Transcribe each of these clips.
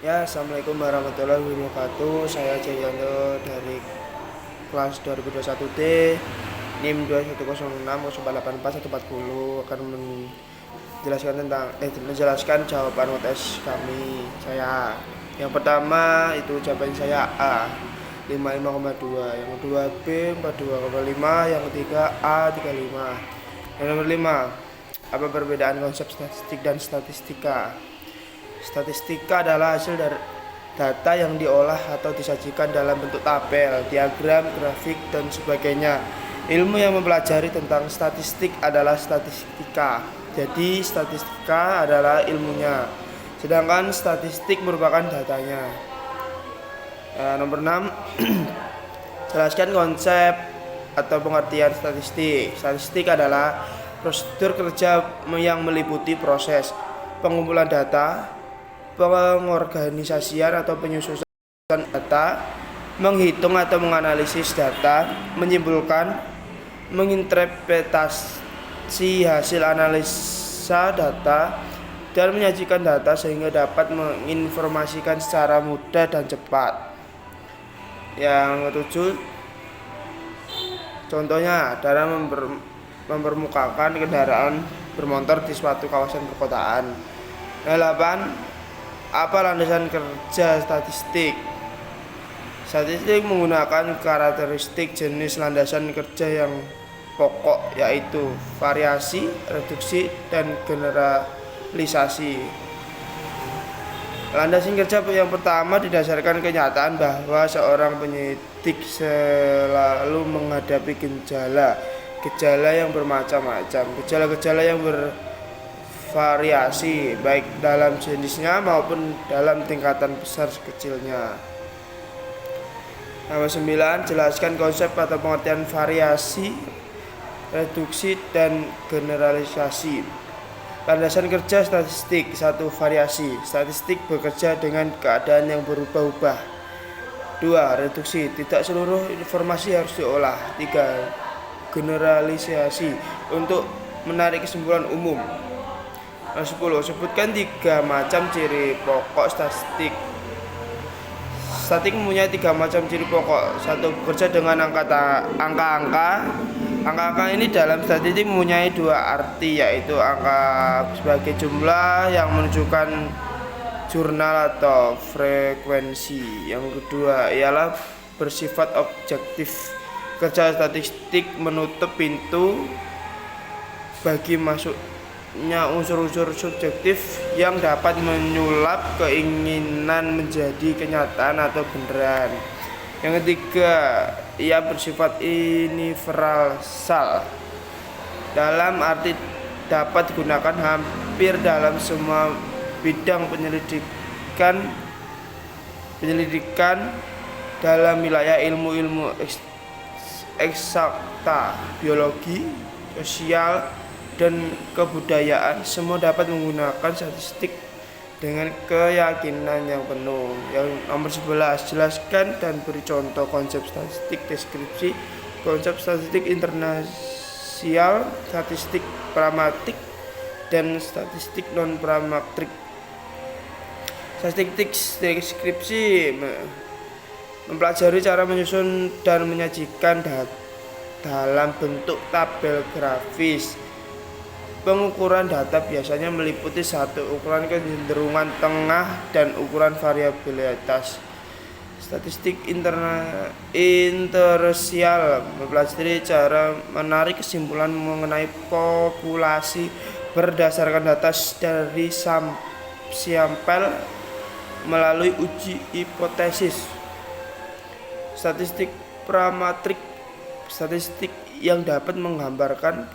Ya, assalamualaikum warahmatullahi wabarakatuh. Saya Jayanto dari kelas 2021D, NIM 21060844140 akan menjelaskan jawaban UTS kami. Yang pertama itu jawaban saya A 55,2, yang kedua B 42,5, yang ketiga A 35. Yang nomor 5, apa perbedaan konsep statistik dan statistika? Statistika adalah hasil dari data yang diolah atau disajikan dalam bentuk tabel, diagram, grafik, dan sebagainya. Ilmu yang mempelajari tentang statistik adalah statistika. Jadi statistika adalah ilmunya, sedangkan statistik merupakan datanya. Nomor 6, jelaskan konsep atau pengertian statistik. Statistik adalah prosedur kerja yang meliputi proses pengumpulan data, pengorganisasian atau penyusunan data, menghitung atau menganalisis data, menyimpulkan, menginterpretasi hasil analisa data, dan menyajikan data sehingga dapat menginformasikan secara mudah dan cepat. Yang ketujuh, contohnya dalam mempermukakan kendaraan bermotor di suatu kawasan perkotaan. Yang 8, apa landasan kerja statistik? Statistik menggunakan karakteristik jenis landasan kerja yang pokok, yaitu variasi, reduksi, dan generalisasi. Landasan kerja yang pertama didasarkan kenyataan bahwa seorang penyidik selalu menghadapi gejala yang bermacam-macam, gejala yang variasi baik dalam jenisnya maupun dalam tingkatan besar kecilnya. Nomor 9, jelaskan konsep atau pengertian variasi, reduksi, dan generalisasi. Landasan kerja statistik. 1. Variasi. Statistik bekerja dengan keadaan yang berubah-ubah. 2. Reduksi. Tidak seluruh informasi harus diolah. 3. Generalisasi. Untuk menarik kesimpulan umum. 10. Sebutkan 3 macam ciri pokok statistik. Statistik mempunyai 3 macam ciri pokok. 1. Bekerja dengan angka-angka. Angka-angka ini dalam statistik mempunyai 2 arti, yaitu angka sebagai jumlah yang menunjukkan jurnal atau frekuensi. Yang kedua ialah bersifat objektif. Kerja statistik menutup pintu bagi masuknya unsur-unsur subjektif yang dapat menyulap keinginan menjadi kenyataan atau beneran. Yang ketiga, ia bersifat universal, dalam arti dapat digunakan hampir dalam semua bidang penyelidikan dalam wilayah ilmu-ilmu eksakta, biologi, sosial, dan kebudayaan. Semua dapat menggunakan statistik dengan keyakinan yang penuh. Yang nomor 11, jelaskan dan beri contoh konsep statistik. Deskripsi konsep statistik internasional, statistik pragmatik, dan statistik non pragmatik. Statistik deskripsi mempelajari cara menyusun dan menyajikan data dalam bentuk tabel grafis. Pengukuran data biasanya meliputi 1. Ukuran kecenderungan tengah dan ukuran variabilitas. Statistik intersial mempelajari cara menarik kesimpulan mengenai populasi berdasarkan data dari sampel melalui uji hipotesis. Statistik pragmatik, statistik yang dapat menggambarkan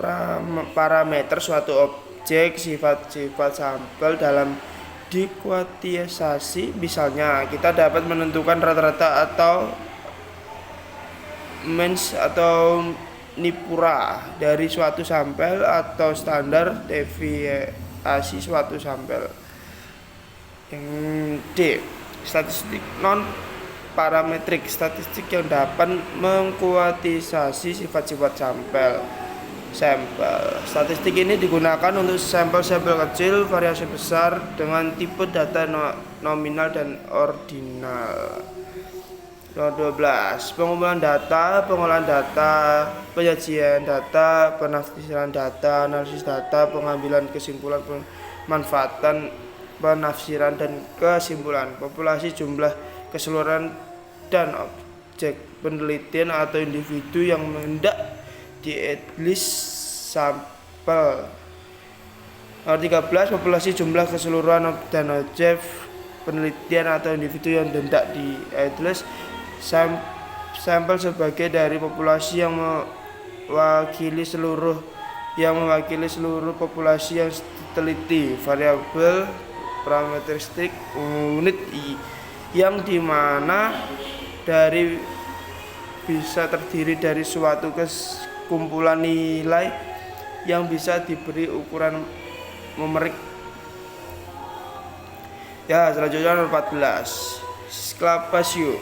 parameter suatu objek, sifat-sifat sampel dalam dikuantitisasi. Misalnya, kita dapat menentukan rata-rata atau means atau nipura dari suatu sampel atau standar deviasi suatu sampel. Yang D, statistik non parametrik, statistik yang dapat mengkuantitisasi sifat-sifat sampel. sampel. Statistik ini digunakan untuk sampel-sampel kecil, variasi besar dengan tipe data nominal dan ordinal. Nomor 12. Pengumpulan data, pengolahan data, penyajian data, penafsiran data, analisis data, pengambilan kesimpulan, pemanfaatan, penafsiran dan kesimpulan, populasi, jumlah keseluruhan dan objek penelitian atau individu yang hendak di-list sampel. Nomor 13. Populasi, jumlah keseluruhan dan objek penelitian atau individu yang hendak di-list sampel sebagai dari populasi yang mewakili seluruh populasi yang diteliti. Variabel parametristik unit yang dimana dari bisa terdiri dari suatu kumpulan nilai yang bisa diberi ukuran numerik. Ya, selanjutnya nomor 14. Skala Pasio.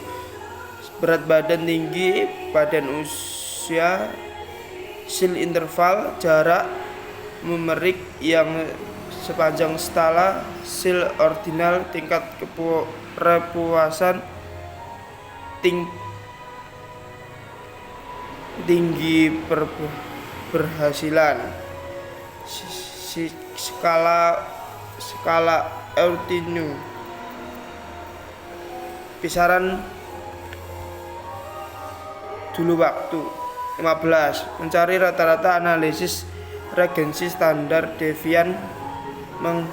Berat badan, tinggi badan, usia, sil interval, jarak numerik yang sepanjang skala, sil ordinal, tingkat kepuasan, tinggi berhasilan, skala Eutinyu, kisaran dulu waktu. 15. Mencari rata-rata, analisis regensi standar devian, mengejar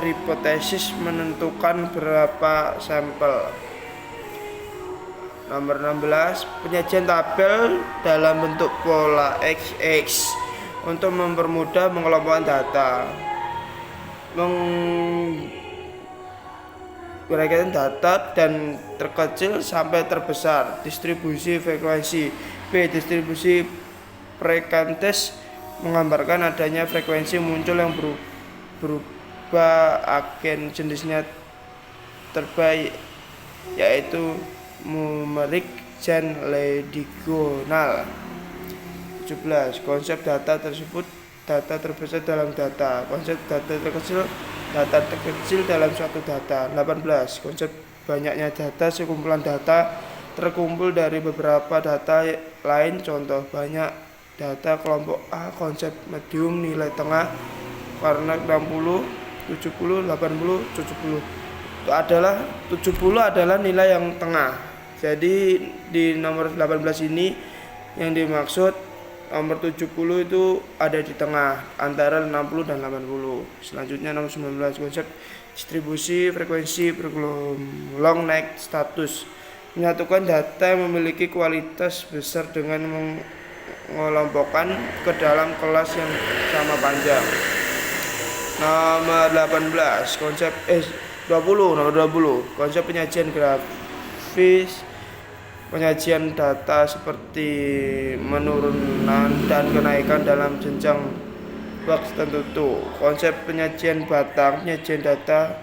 hipotesis, menentukan berapa sampel. Nomor 16. Penyajian tabel dalam bentuk pola XX untuk mempermudah mengelompokkan data. Menguraikan data dan terkecil sampai terbesar. Distribusi frekuensi. B. Distribusi frekuentis menggambarkan adanya frekuensi muncul yang berubah agen jenisnya terbaik, yaitu numerik dan longitudinal. 17. Konsep data tersebut data terbesar dalam data. Konsep data terkecil dalam suatu data. 18. Konsep banyaknya data, sekumpulan data terkumpul dari beberapa data lain. Contoh, banyak data kelompok A. Konsep medium, nilai tengah karena 60, 70, 80, 70. 70 adalah nilai yang tengah. Jadi di nomor 18 ini yang dimaksud nomor 70 itu ada di tengah antara 60 dan 80. Selanjutnya nomor 19. Konsep distribusi frekuensi bergelombang naik status. Menyatukan data yang memiliki kualitas besar dengan mengelompokkan ke dalam kelas yang sama panjang. Nomor 18. Nomor 20. Konsep penyajian grafis. Penyajian data seperti penurunan dan kenaikan dalam jenjang waktu tertentu. Konsep penyajian batang. Penyajian data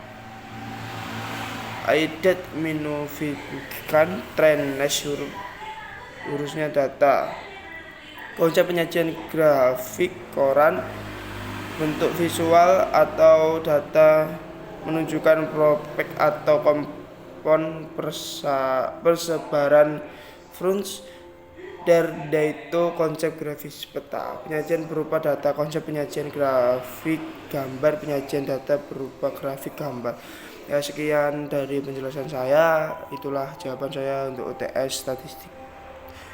aidat menunjukkan tren urusnya data. Konsep penyajian grafik koran. Bentuk visual atau data menunjukkan prospek atau persebaran front der data. Konsep grafis peta. Penyajian berupa data. Konsep penyajian grafik gambar. Penyajian data berupa grafik gambar. Ya, sekian dari penjelasan saya. Itulah jawaban saya untuk UTS statistik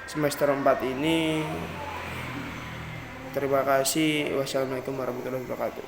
semester 4 ini. Terima kasih. Wassalamualaikum warahmatullahi wabarakatuh.